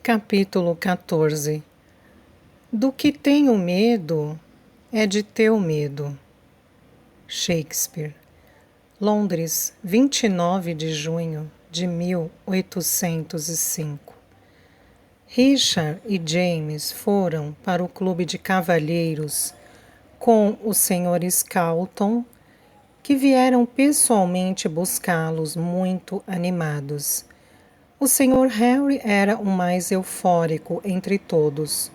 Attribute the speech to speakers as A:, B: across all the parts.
A: Capítulo 14. Do que tenho medo é de teu medo. Shakespeare. Londres, 29 de junho de 1805. Richard e James foram para o clube de cavalheiros com os senhores Carlton, que vieram pessoalmente buscá-los muito animados. O Sr. Harry era o mais eufórico entre todos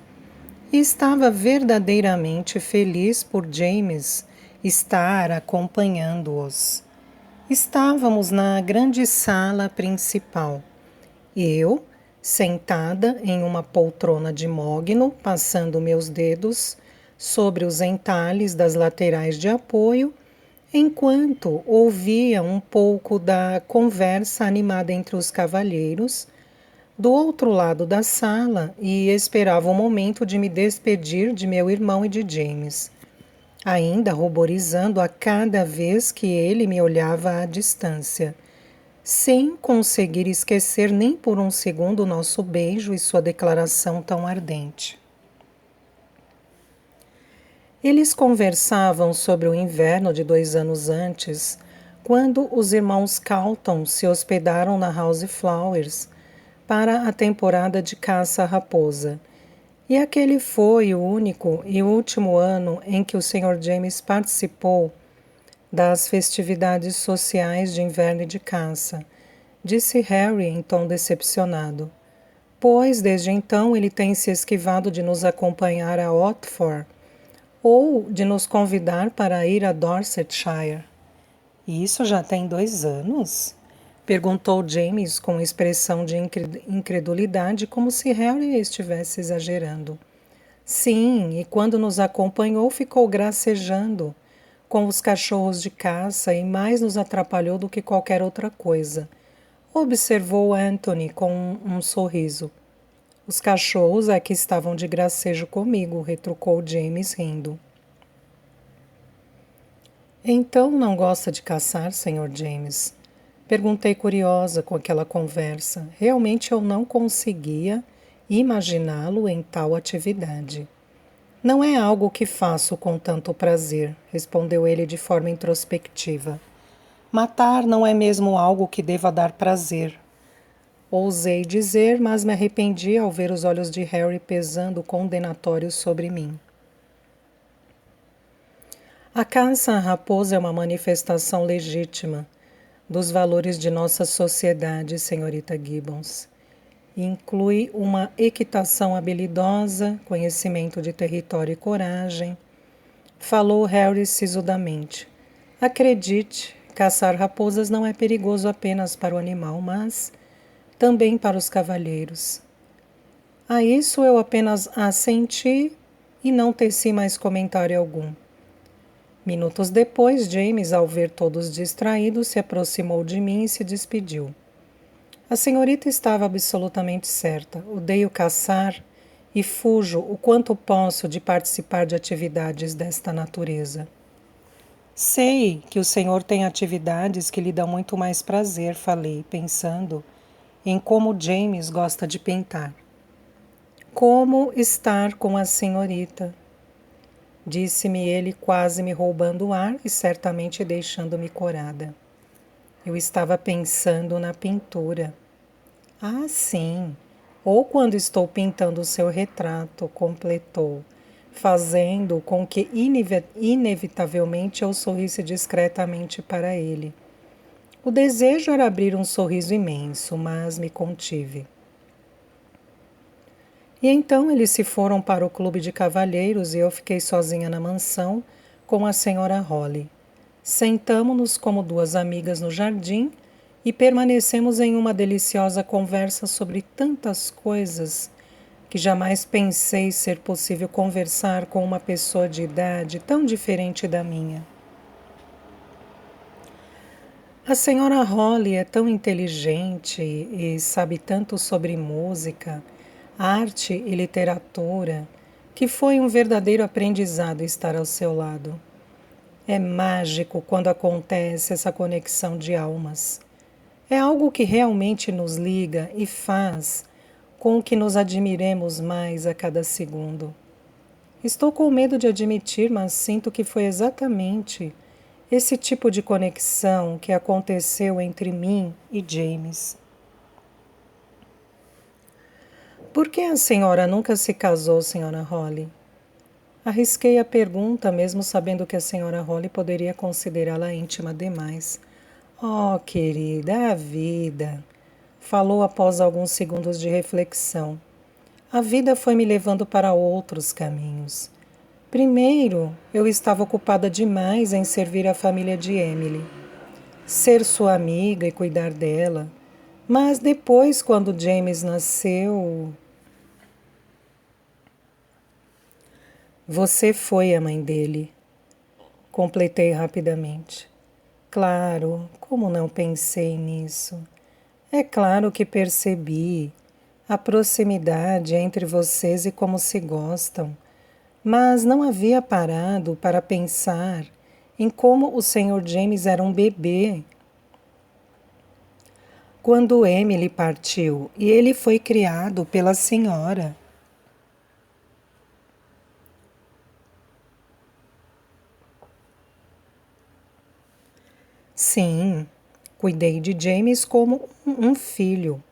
A: e estava verdadeiramente feliz por James estar acompanhando-os. Estávamos na grande sala principal. Eu, sentada em uma poltrona de mogno, passando meus dedos sobre os entalhes das laterais de apoio, enquanto ouvia um pouco da conversa animada entre os cavalheiros, do outro lado da sala, e esperava o momento de me despedir de meu irmão e de James, ainda ruborizando a cada vez que ele me olhava à distância, sem conseguir esquecer nem por um segundo o nosso beijo e sua declaração tão ardente. Eles conversavam sobre o inverno de 2 anos antes, quando os irmãos Carlton se hospedaram na House Flowers para a temporada de caça à raposa. E aquele foi o único e último ano em que o Sr. James participou das festividades sociais de inverno e de caça, disse Harry em tom decepcionado, pois desde então ele tem se esquivado de nos acompanhar a Otford ou de nos convidar para ir a Dorsetshire. E isso já tem 2 anos? Perguntou James com expressão de incredulidade, como se Harry estivesse exagerando. Sim, e quando nos acompanhou ficou gracejando com os cachorros de caça e mais nos atrapalhou do que qualquer outra coisa, observou Anthony com um sorriso. Os cachorros é que estavam de gracejo comigo, retrucou James rindo. Então não gosta de caçar, Sr. James? Perguntei curiosa com aquela conversa. Realmente eu não conseguia imaginá-lo em tal atividade. Não é algo que faço com tanto prazer, respondeu ele de forma introspectiva. Matar não é mesmo algo que deva dar prazer. Ousei dizer, mas me arrependi ao ver os olhos de Harry pesando condenatórios sobre mim. A caça à raposa é uma manifestação legítima dos valores de nossa sociedade, senhorita Gibbons. Inclui uma equitação habilidosa, conhecimento de território e coragem. Falou Harry sisudamente. Acredite, caçar raposas não é perigoso apenas para o animal, mas também para os cavalheiros. A isso eu apenas assenti e não teci mais comentário algum. Minutos depois, James, ao ver todos distraídos, se aproximou de mim e se despediu. A senhorita estava absolutamente certa. Odeio caçar e fujo o quanto posso de participar de atividades desta natureza. Sei que o senhor tem atividades que lhe dão muito mais prazer, falei, pensando em como James gosta de pintar. Como estar com a senhorita? Disse-me ele, quase me roubando o ar e certamente deixando-me corada. Eu estava pensando na pintura. Ah, sim, ou quando estou pintando o seu retrato, completou, fazendo com que inevitavelmente eu sorrisse discretamente para ele. O desejo era abrir um sorriso imenso, mas me contive. E então eles se foram para o clube de cavalheiros e eu fiquei sozinha na mansão com a senhora Holly. Sentamo-nos como 2 amigas no jardim e permanecemos em uma deliciosa conversa sobre tantas coisas que jamais pensei ser possível conversar com uma pessoa de idade tão diferente da minha. A senhora Holly é tão inteligente e sabe tanto sobre música, arte e literatura, que foi um verdadeiro aprendizado estar ao seu lado. É mágico quando acontece essa conexão de almas. É algo que realmente nos liga e faz com o que nos admiremos mais a cada segundo. Estou com medo de admitir, mas sinto que foi exatamente esse tipo de conexão que aconteceu entre mim e James. Por que a senhora nunca se casou, senhora Holly? Arrisquei a pergunta, mesmo sabendo que a senhora Holly poderia considerá-la íntima demais. Oh, querida, a vida! Falou após alguns segundos de reflexão. A vida foi me levando para outros caminhos. Primeiro, eu estava ocupada demais em servir a família de Emily, ser sua amiga e cuidar dela. Mas depois, quando James nasceu, você foi a mãe dele. Completei rapidamente. Claro, como não pensei nisso? É claro que percebi a proximidade entre vocês e como se gostam, mas não havia parado para pensar em como o Sr. James era um bebê quando Emily partiu e ele foi criado pela senhora. Sim, cuidei de James como um filho.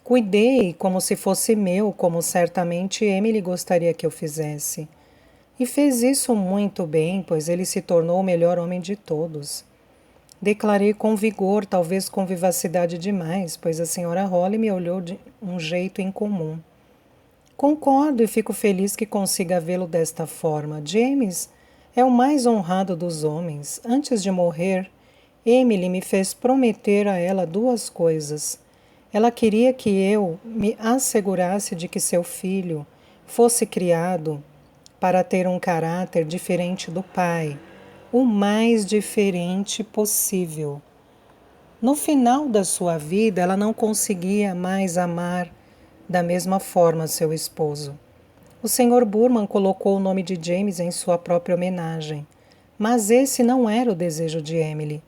A: Cuidei como se fosse meu, como certamente Emily gostaria que eu fizesse. E fez isso muito bem, pois ele se tornou o melhor homem de todos. Declarei com vigor, talvez com vivacidade demais, pois a senhora Holly me olhou de um jeito incomum. Concordo e fico feliz que consiga vê-lo desta forma. James é o mais honrado dos homens. Antes de morrer, Emily me fez prometer a ela duas coisas. Ela queria que eu me assegurasse de que seu filho fosse criado para ter um caráter diferente do pai, o mais diferente possível. No final da sua vida, ela não conseguia mais amar da mesma forma seu esposo. O Sr. Burman colocou o nome de James em sua própria homenagem, mas esse não era o desejo de Emily.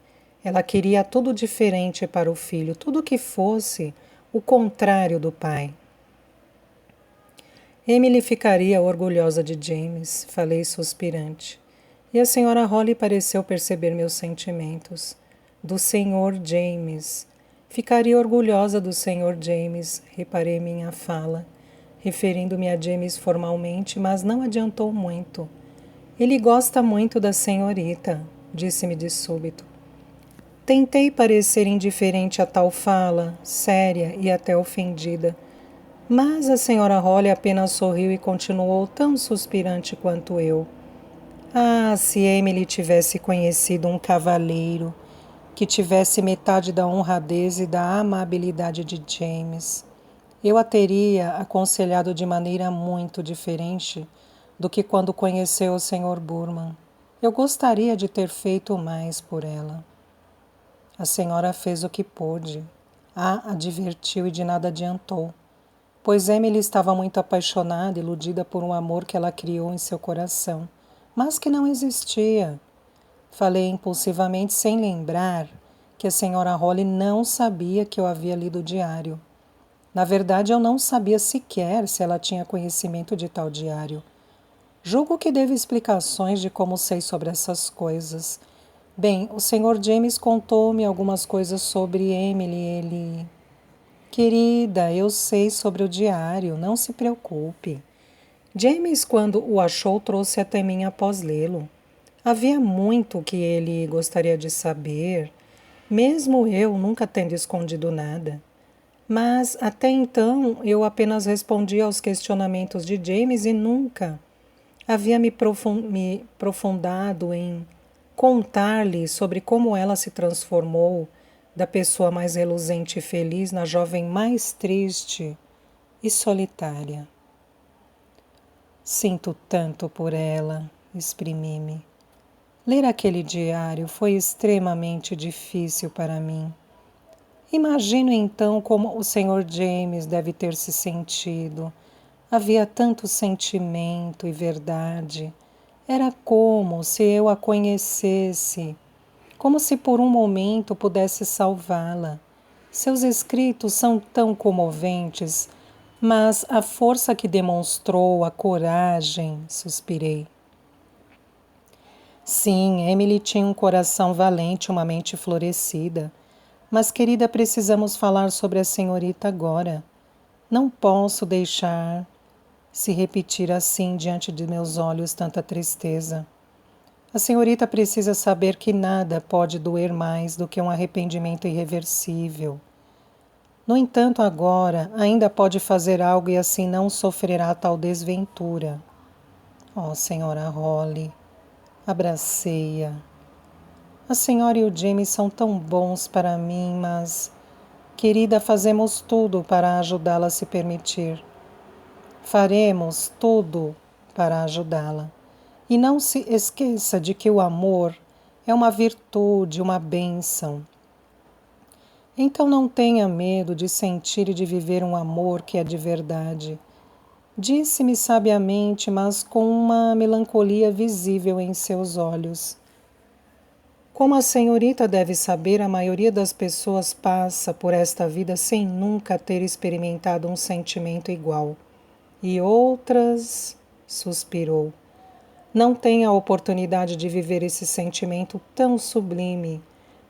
A: Ela queria tudo diferente para o filho, tudo que fosse o contrário do pai. Emily ficaria orgulhosa de James, falei suspirante. E a senhora Holly pareceu perceber meus sentimentos. Do Sr. James. Ficaria orgulhosa do Sr. James, reparei minha fala, referindo-me a James formalmente, mas não adiantou muito. Ele gosta muito da senhorita, disse-me de súbito. Tentei parecer indiferente a tal fala, séria e até ofendida. Mas a senhora Holly apenas sorriu e continuou tão suspirante quanto eu. Ah, se Emily tivesse conhecido um cavalheiro que tivesse metade da honradez e da amabilidade de James, eu a teria aconselhado de maneira muito diferente do que quando conheceu o Sr. Burman. Eu gostaria de ter feito mais por ela. A senhora fez o que pôde. A advertiu e de nada adiantou, pois Emily estava muito apaixonada, iludida por um amor que ela criou em seu coração, mas que não existia. Falei impulsivamente sem lembrar que a senhora Holly não sabia que eu havia lido o diário. Na verdade, eu não sabia sequer se ela tinha conhecimento de tal diário. Julgo que devo explicações de como sei sobre essas coisas. Bem, o Sr. James contou-me algumas coisas sobre Emily. Ele... Querida, eu sei sobre o diário, não se preocupe. James, quando o achou, trouxe até mim após lê-lo. Havia muito que ele gostaria de saber, mesmo eu nunca tendo escondido nada. Mas, até então, eu apenas respondia aos questionamentos de James e nunca havia me aprofundado em contar-lhe sobre como ela se transformou da pessoa mais reluzente e feliz na jovem mais triste e solitária. Sinto tanto por ela, exprimi-me. Ler aquele diário foi extremamente difícil para mim. Imagino então como o Sr. James deve ter se sentido. Havia tanto sentimento e verdade. Era como se eu a conhecesse, como se por um momento pudesse salvá-la. Seus escritos são tão comoventes, Mas a força que demonstrou, a coragem, suspirei. Sim, Emily tinha um coração valente, uma mente florescida. Mas, querida, precisamos falar sobre a senhorita agora. Não posso deixar se repetir assim diante de meus olhos tanta tristeza. A senhorita precisa saber que nada pode doer mais do que um arrependimento irreversível. No entanto, agora ainda pode fazer algo e assim não sofrerá tal desventura. Oh, senhora Holly, abracei-a. A senhora e o James são tão bons para mim, mas, querida, fazemos tudo para ajudá-la a se permitir. Faremos tudo para ajudá-la. E não se esqueça de que o amor é uma virtude, uma bênção. Então não tenha medo de sentir e de viver um amor que é de verdade. Disse-me sabiamente, mas com uma melancolia visível em seus olhos. Como a senhorita deve saber, a maioria das pessoas passa por esta vida sem nunca ter experimentado um sentimento igual. E outras, suspirou, não têm a oportunidade de viver esse sentimento tão sublime,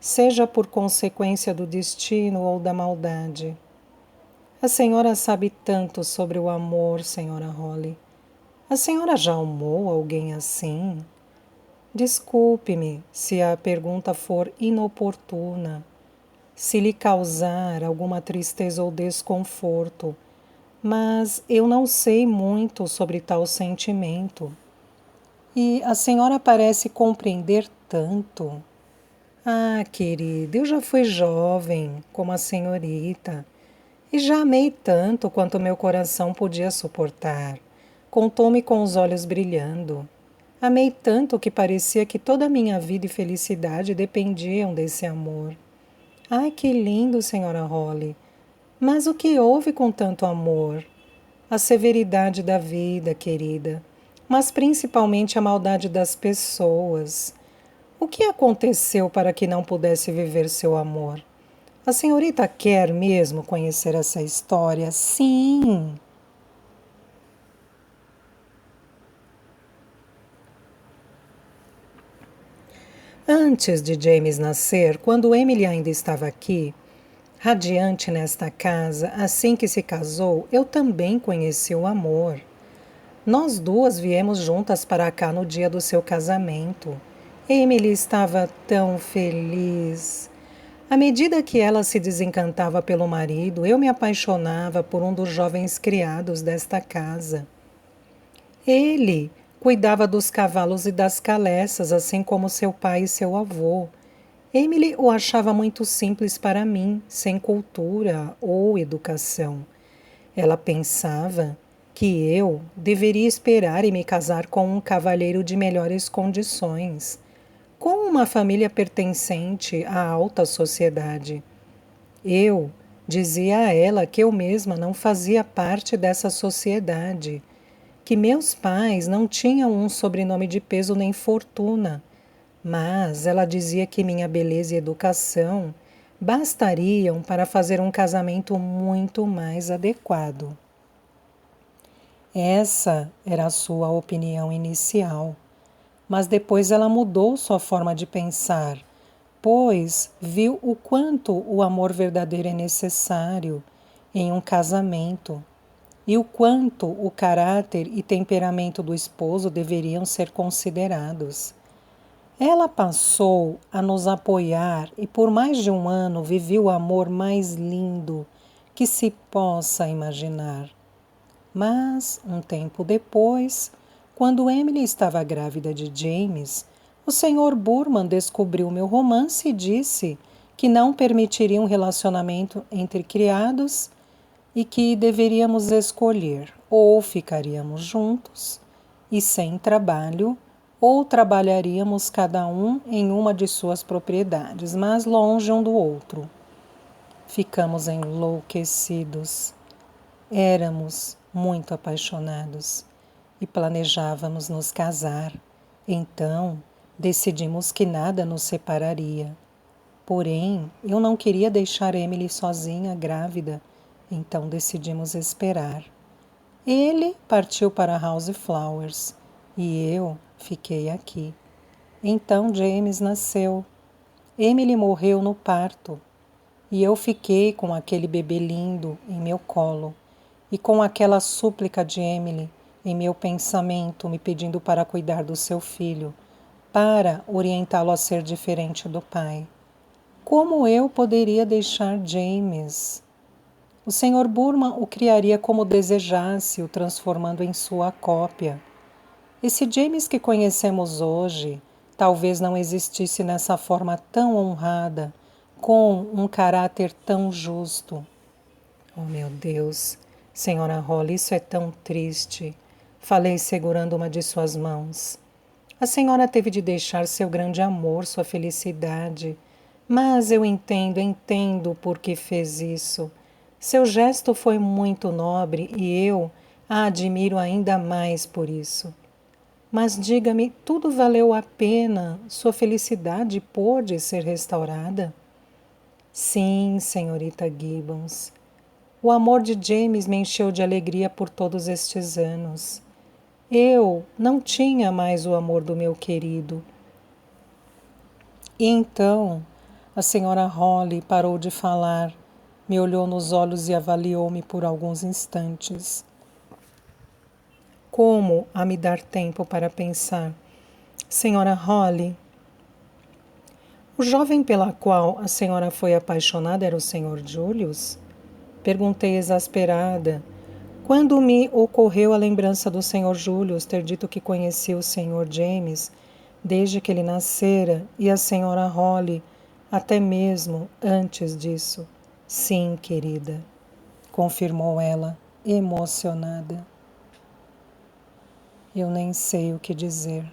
A: seja por consequência do destino ou da maldade. A senhora sabe tanto sobre o amor, senhora Holly. A senhora já amou alguém assim? Desculpe-me se a pergunta for inoportuna, se lhe causar alguma tristeza ou desconforto, mas eu não sei muito sobre tal sentimento. E a senhora parece compreender tanto. Ah, querida, eu já fui jovem, como a senhorita, e já amei tanto quanto meu coração podia suportar. Contou-me com os olhos brilhando. Amei tanto que parecia que toda a minha vida e felicidade dependiam desse amor. Ai, que lindo, senhora Holly. Mas o que houve com tanto amor? A severidade da vida, querida, mas principalmente a maldade das pessoas. O que aconteceu para que não pudesse viver seu amor? A senhorita quer mesmo conhecer essa história? Sim. Antes de James nascer, quando Emily ainda estava aqui, radiante nesta casa, assim que se casou, eu também conheci o amor. Nós duas viemos juntas para cá no dia do seu casamento. Emily estava tão feliz. À medida que ela se desencantava pelo marido, eu me apaixonava por um dos jovens criados desta casa. Ele cuidava dos cavalos e das caleças, assim como seu pai e seu avô. Emily o achava muito simples para mim, sem cultura ou educação. Ela pensava que eu deveria esperar e me casar com um cavalheiro de melhores condições, com uma família pertencente à alta sociedade. Eu dizia a ela que eu mesma não fazia parte dessa sociedade, que meus pais não tinham um sobrenome de peso nem fortuna, mas ela dizia que minha beleza e educação bastariam para fazer um casamento muito mais adequado. Essa era a sua opinião inicial, mas depois ela mudou sua forma de pensar, pois viu o quanto o amor verdadeiro é necessário em um casamento e o quanto o caráter e temperamento do esposo deveriam ser considerados. Ela passou a nos apoiar e por mais de um ano viveu o amor mais lindo que se possa imaginar. Mas, um tempo depois, quando Emily estava grávida de James, o Sr. Burman descobriu meu romance e disse que não permitiria um relacionamento entre criados e que deveríamos escolher ou ficaríamos juntos e sem trabalho, ou trabalharíamos cada um em uma de suas propriedades, mas longe um do outro. Ficamos enlouquecidos. Éramos muito apaixonados e planejávamos nos casar. Então, decidimos que nada nos separaria. Porém, eu não queria deixar Emily sozinha, grávida, Então decidimos esperar. Ele partiu para House Flowers e eu fiquei aqui. Então James nasceu. Emily morreu no parto e eu fiquei com aquele bebê lindo em meu colo e com aquela súplica de Emily em meu pensamento me pedindo para cuidar do seu filho, para orientá-lo a ser diferente do pai. Como eu poderia deixar James? O Sr. Burman o criaria como desejasse, o transformando em sua cópia. Esse James que conhecemos hoje talvez não existisse nessa forma tão honrada, com um caráter tão justo. Oh, meu Deus, Senhora Holly, isso é tão triste. Falei segurando uma de suas mãos. A senhora teve de deixar seu grande amor, sua felicidade. Mas eu entendo por que fez isso. Seu gesto foi muito nobre e eu a admiro ainda mais por isso. Mas diga-me, tudo valeu a pena? Sua felicidade pôde ser restaurada? Sim, senhorita Gibbons. O amor de James me encheu de alegria por todos estes anos. Eu não tinha mais o amor do meu querido. E então a senhora Holly parou de falar, me olhou nos olhos e avaliou-me por alguns instantes. Como a me dar tempo para pensar? Senhora Holly, o jovem pela qual a senhora foi apaixonada era o Sr. Julius? Perguntei exasperada, quando me ocorreu a lembrança do Sr. Julius ter dito que conhecia o Sr. James desde que ele nascera e a senhora Holly até mesmo antes disso. Sim, querida, confirmou ela, emocionada. Eu nem sei o que dizer.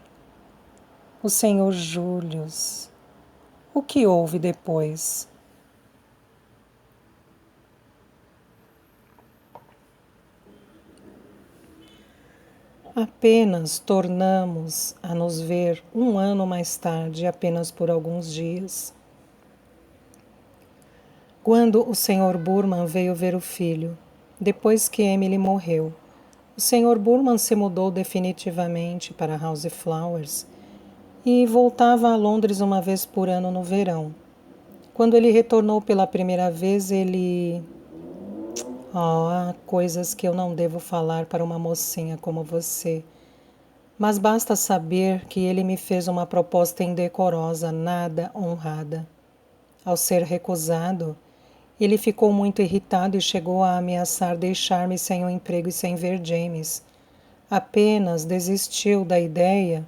A: O Sr. Julius. O que houve depois? Apenas tornamos a nos ver um ano mais tarde, apenas por alguns dias. Quando o Sr. Burman veio ver o filho, depois que Emily morreu, o Sr. Burman se mudou definitivamente para House Flowers e voltava a Londres uma vez por ano no verão. Quando ele retornou pela primeira vez, ele... Oh, há coisas que eu não devo falar para uma mocinha como você. Mas basta saber que ele me fez uma proposta indecorosa, nada honrada. Ao ser recusado, ele ficou muito irritado e chegou a ameaçar deixar-me sem um emprego e sem ver James. Apenas desistiu da ideia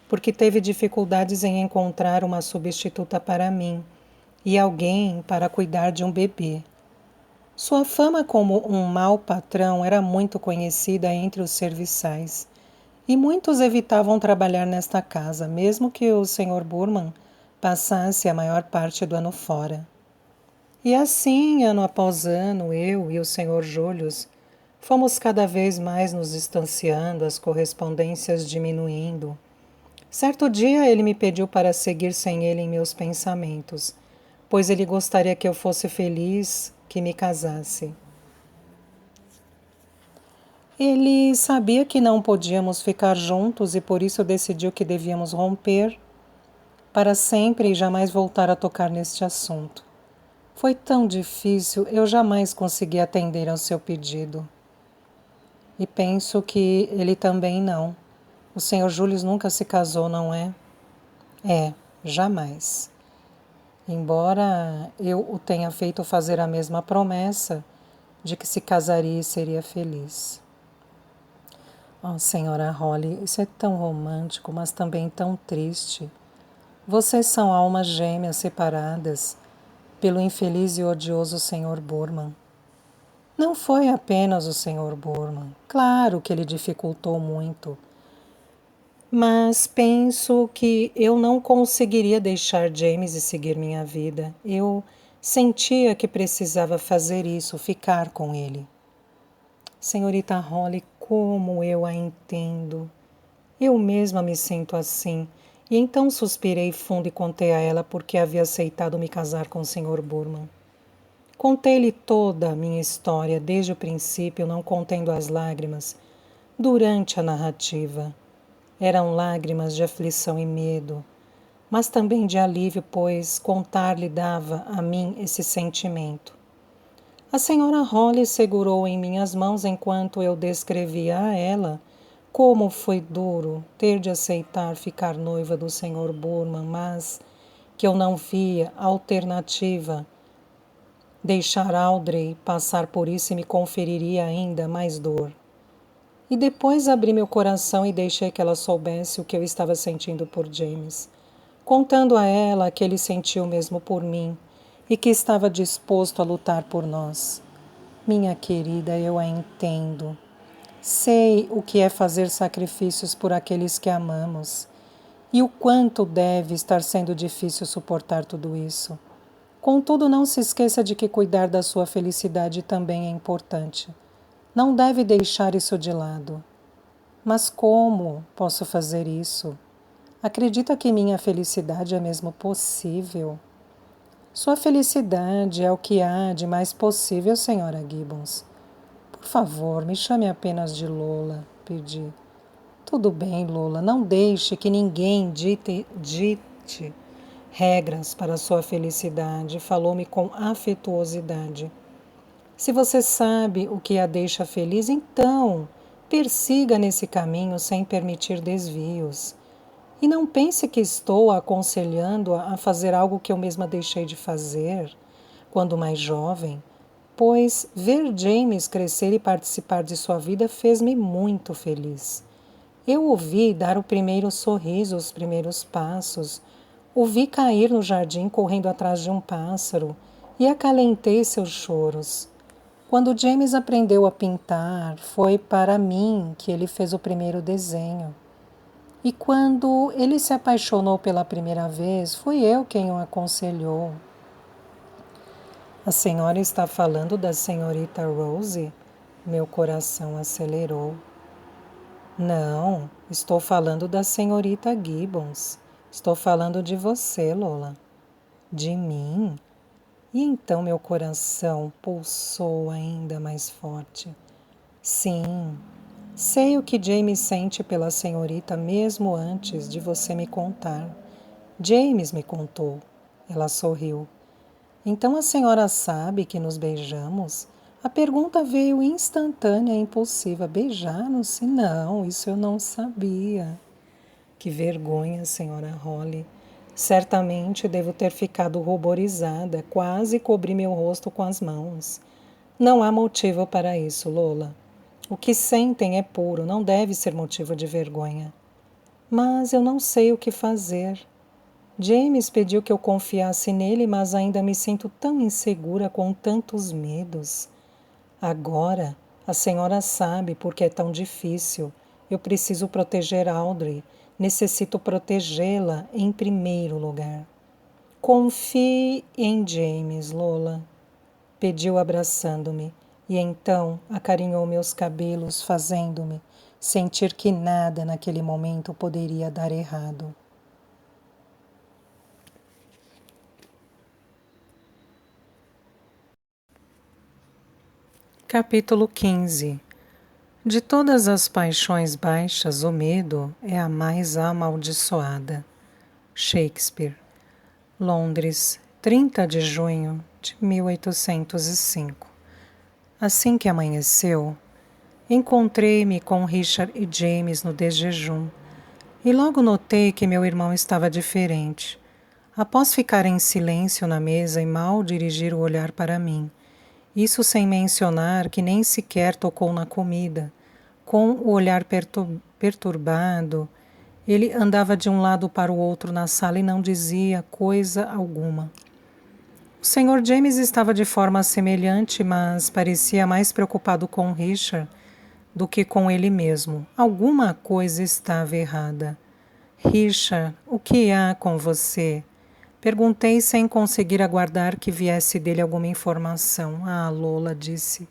A: porque teve dificuldades em encontrar uma substituta para mim e alguém para cuidar de um bebê. Sua fama como um mau patrão era muito conhecida entre os serviçais, e muitos evitavam trabalhar nesta casa, mesmo que o Sr. Burman passasse a maior parte do ano fora. E assim, ano após ano, eu e o Sr. Julius fomos cada vez mais nos distanciando, as correspondências diminuindo. Certo dia ele me pediu para seguir sem ele em meus pensamentos, pois ele gostaria que eu fosse feliz, que me casasse. Ele sabia que não podíamos ficar juntos e por isso decidiu que devíamos romper para sempre e jamais voltar a tocar neste assunto. Foi tão difícil, eu jamais consegui atender ao seu pedido. E penso que ele também não. O Sr. Julius nunca se casou, não é? É, jamais. Embora eu o tenha feito fazer a mesma promessa de que se casaria e seria feliz. Oh, senhora Holly, isso é tão romântico, mas também tão triste. Vocês são almas gêmeas separadas pelo infeliz e odioso Sr. Burman. Não foi apenas o Sr. Burman. Claro que ele dificultou muito. Mas penso que eu não conseguiria deixar James e seguir minha vida. Eu sentia que precisava fazer isso, ficar com ele. Senhorita Holly, como eu a entendo. Eu mesma me sinto assim. E então suspirei fundo e contei a ela porque havia aceitado me casar com o Sr. Burman. Contei-lhe toda a minha história desde o princípio, não contendo as lágrimas, durante a narrativa. Eram lágrimas de aflição e medo, mas também de alívio, pois contar-lhe dava a mim esse sentimento. A senhora Holly segurou em minhas mãos enquanto eu descrevia a ela como foi duro ter de aceitar ficar noiva do Sr. Burman, mas que eu não via alternativa. Deixar Audrey passar por isso me conferiria ainda mais dor. E depois abri meu coração e deixei que ela soubesse o que eu estava sentindo por James, contando a ela que ele sentiu o mesmo por mim e que estava disposto a lutar por nós. Minha querida, eu a entendo. Sei o que é fazer sacrifícios por aqueles que amamos e o quanto deve estar sendo difícil suportar tudo isso. Contudo, não se esqueça de que cuidar da sua felicidade também é importante. Não deve deixar isso de lado. Mas como posso fazer isso? Acredita que minha felicidade é mesmo possível? Sua felicidade é o que há de mais possível, senhora Gibbons. Por favor, me chame apenas de Lola, pedi. Tudo bem, Lola, não deixe que ninguém dite regras para sua felicidade, falou-me com afetuosidade. Se você sabe o que a deixa feliz, então persiga nesse caminho sem permitir desvios. E não pense que estou aconselhando-a a fazer algo que eu mesma deixei de fazer quando mais jovem, pois ver James crescer e participar de sua vida fez-me muito feliz. Eu o vi dar o primeiro sorriso, os primeiros passos, o vi cair no jardim correndo atrás de um pássaro e acalentei seus choros. Quando James aprendeu a pintar, foi para mim que ele fez o primeiro desenho. E quando ele se apaixonou pela primeira vez, fui eu quem o aconselhou. A senhora está falando da senhorita Rose? Meu coração acelerou. Não, estou falando da senhorita Gibbons. Estou falando de você, Lola. De mim? E então meu coração pulsou ainda mais forte. Sim, sei o que James sente pela senhorita mesmo antes de você me contar. James me contou. Ela sorriu. Então a senhora sabe que nos beijamos? A pergunta veio instantânea e impulsiva. Beijar-nos? Não, isso eu não sabia. Que vergonha, senhora Holly. Certamente devo ter ficado ruborizada, quase cobri meu rosto com as mãos. Não há motivo para isso, Lola. O que sentem é puro, não deve ser motivo de vergonha. Mas eu não sei o que fazer. James pediu que eu confiasse nele, mas ainda me sinto tão insegura com tantos medos. Agora, a senhora sabe por que é tão difícil. Eu preciso proteger Audrey. Necessito protegê-la em primeiro lugar. Confie em James, Lola, pediu abraçando-me, e então acarinhou meus cabelos, fazendo-me sentir que nada naquele momento poderia dar errado. Capítulo 15. De todas as paixões baixas, o medo é a mais amaldiçoada. Shakespeare. Londres, 30 de junho de 1805. Assim que amanheceu, encontrei-me com Richard e James no desjejum e logo notei que meu irmão estava diferente. Após ficar em silêncio na mesa e mal dirigir o olhar para mim, isso sem mencionar que nem sequer tocou na comida. Com o olhar perturbado, ele andava de um lado para o outro na sala e não dizia coisa alguma. O Sr. James estava de forma semelhante, mas parecia mais preocupado com Richard do que com ele mesmo. Alguma coisa estava errada. Richard, o que há com você? Perguntei sem conseguir aguardar que viesse dele alguma informação. Ah, Lola, disse,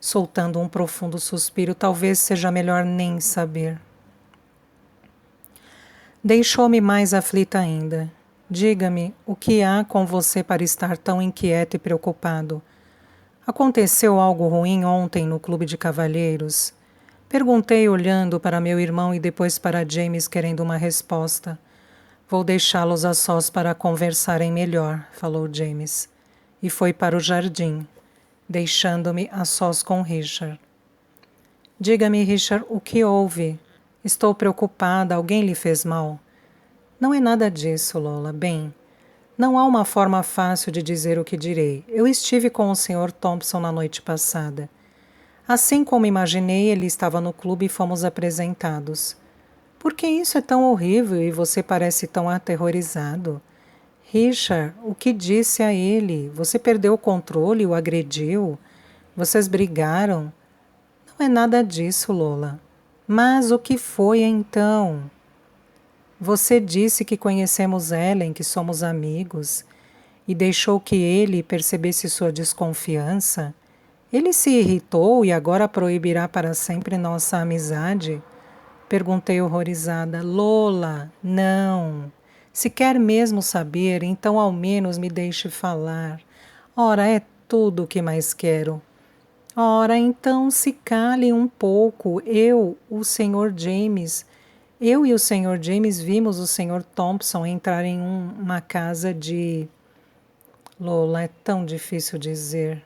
A: soltando um profundo suspiro. Talvez seja melhor nem saber. Deixou-me mais aflita ainda. Diga-me, o que há com você para estar tão inquieto e preocupado? Aconteceu algo ruim ontem no clube de cavalheiros? Perguntei olhando para meu irmão e depois para James querendo uma resposta. Vou deixá-los a sós para conversarem melhor, falou James. E foi para o jardim, deixando-me a sós com Richard. Diga-me, Richard, o que houve? Estou preocupada, alguém lhe fez mal? Não é nada disso, Lola. Bem, não há uma forma fácil de dizer o que direi. Eu estive com o Sr. Thompson na noite passada. Assim como imaginei, ele estava no clube e fomos apresentados. Por que isso é tão horrível e você parece tão aterrorizado? Richard, o que disse a ele? Você perdeu o controle, o agrediu? Vocês brigaram? Não é nada disso, Lola. Mas o que foi então? Você disse que conhecemos Ellen, que somos amigos, e deixou que ele percebesse sua desconfiança? Ele se irritou e agora proibirá para sempre nossa amizade? Perguntei horrorizada. Lola, não. Se quer mesmo saber, então ao menos me deixe falar. Ora, é tudo o que mais quero. Ora, então se cale um pouco. Eu e o Sr. James vimos o Sr. Thompson entrar em uma casa de... Lola, é tão difícil dizer.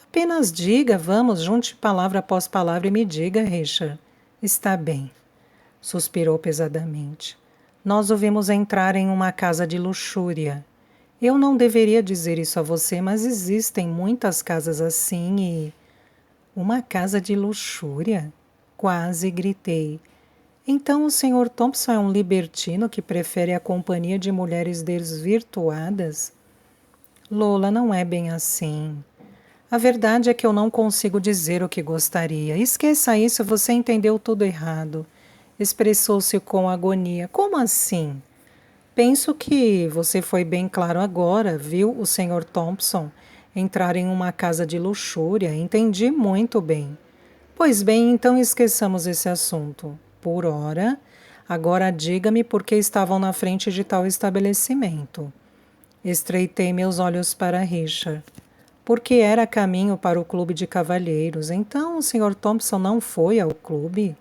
A: Apenas diga, vamos, junte palavra após palavra e me diga, Richard. Está bem, suspirou pesadamente. Nós o vimos entrar em uma casa de luxúria. Eu não deveria dizer isso a você, mas existem muitas casas assim e... Uma casa de luxúria? Quase gritei. Então o Sr. Thompson é um libertino que prefere a companhia de mulheres desvirtuadas? Lola, não é bem assim. A verdade é que eu não consigo dizer o que gostaria. Esqueça isso, você entendeu tudo errado. Expressou-se com agonia. Como assim? Penso que você foi bem claro agora, viu o Sr. Thompson entrar em uma casa de luxúria. Entendi muito bem. Pois bem, então esqueçamos esse assunto. Por ora, agora diga-me por que estavam na frente de tal estabelecimento. Estreitei meus olhos para Richard. Porque era caminho para o clube de cavalheiros. Então o Sr. Thompson não foi ao clube?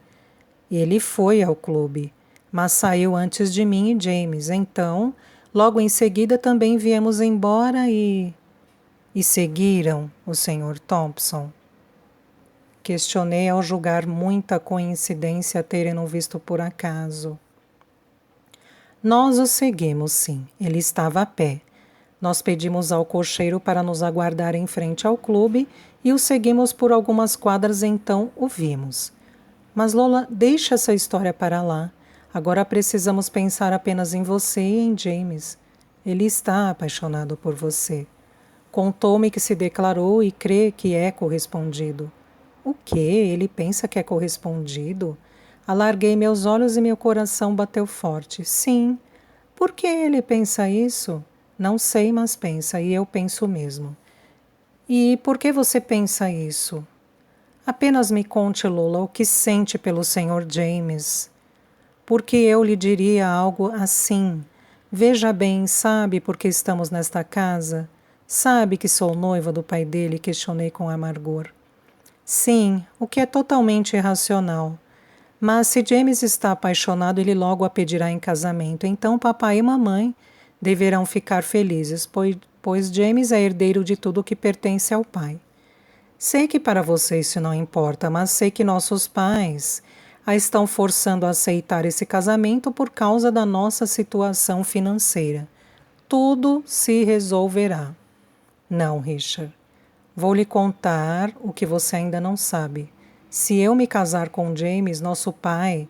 A: Ele foi ao clube, mas saiu antes de mim e James. Então, logo em seguida também viemos embora e seguiram o Sr. Thompson? Questionei ao julgar muita coincidência terem-no visto por acaso. Nós o seguimos, sim. Ele estava a pé. Nós pedimos ao cocheiro para nos aguardar em frente ao clube e o seguimos por algumas quadras, então o vimos. Mas Lola, deixa essa história para lá. Agora precisamos pensar apenas em você e em James. Ele está apaixonado por você. Contou-me que se declarou e crê que é correspondido. O quê? Ele pensa que é correspondido? Alarguei meus olhos e meu coração bateu forte. Sim. Por que ele pensa isso? Não sei, mas pensa, e eu penso mesmo. E por que você pensa isso? Apenas me conte, Lola, o que sente pelo Sr. James. Porque eu lhe diria algo assim. Veja bem, sabe por que estamos nesta casa? Sabe que sou noiva do pai dele? Questionei com amargor. Sim, o que é totalmente irracional. Mas se James está apaixonado, ele logo a pedirá em casamento. Então papai e mamãe deverão ficar felizes, pois James é herdeiro de tudo que pertence ao pai. Sei que para você isso não importa, mas sei que nossos pais a estão forçando a aceitar esse casamento por causa da nossa situação financeira. Tudo se resolverá. Não, Richard. Vou lhe contar o que você ainda não sabe. Se eu me casar com James, nosso pai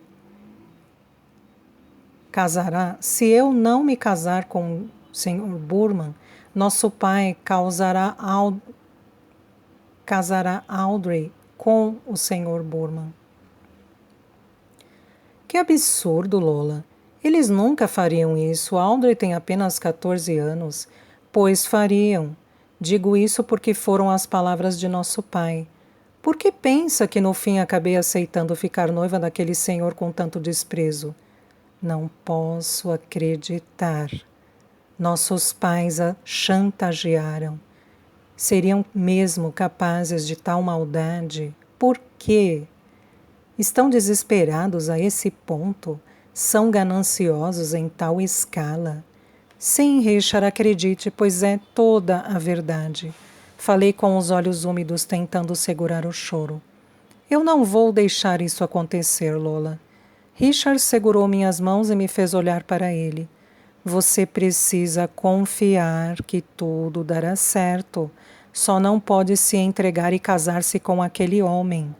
A: casará. Se eu não me casar com o Sr. Burman, nosso pai casará Audrey com o Sr. Burman. Que absurdo, Lola. Eles nunca fariam isso. Audrey tem apenas 14 anos. Pois fariam. Digo isso porque foram as palavras de nosso pai. Por que pensa que no fim acabei aceitando ficar noiva daquele senhor com tanto desprezo? Não posso acreditar. Nossos pais a chantagearam. Seriam mesmo capazes de tal maldade? Por quê? Estão desesperados a esse ponto? São gananciosos em tal escala? Sim, Richard, acredite, pois é toda a verdade. Falei com os olhos úmidos, tentando segurar o choro. Eu não vou deixar isso acontecer, Lola. Richard segurou minhas mãos e me fez olhar para ele. Você precisa confiar que tudo dará certo. Só não pode se entregar e casar-se com aquele homem.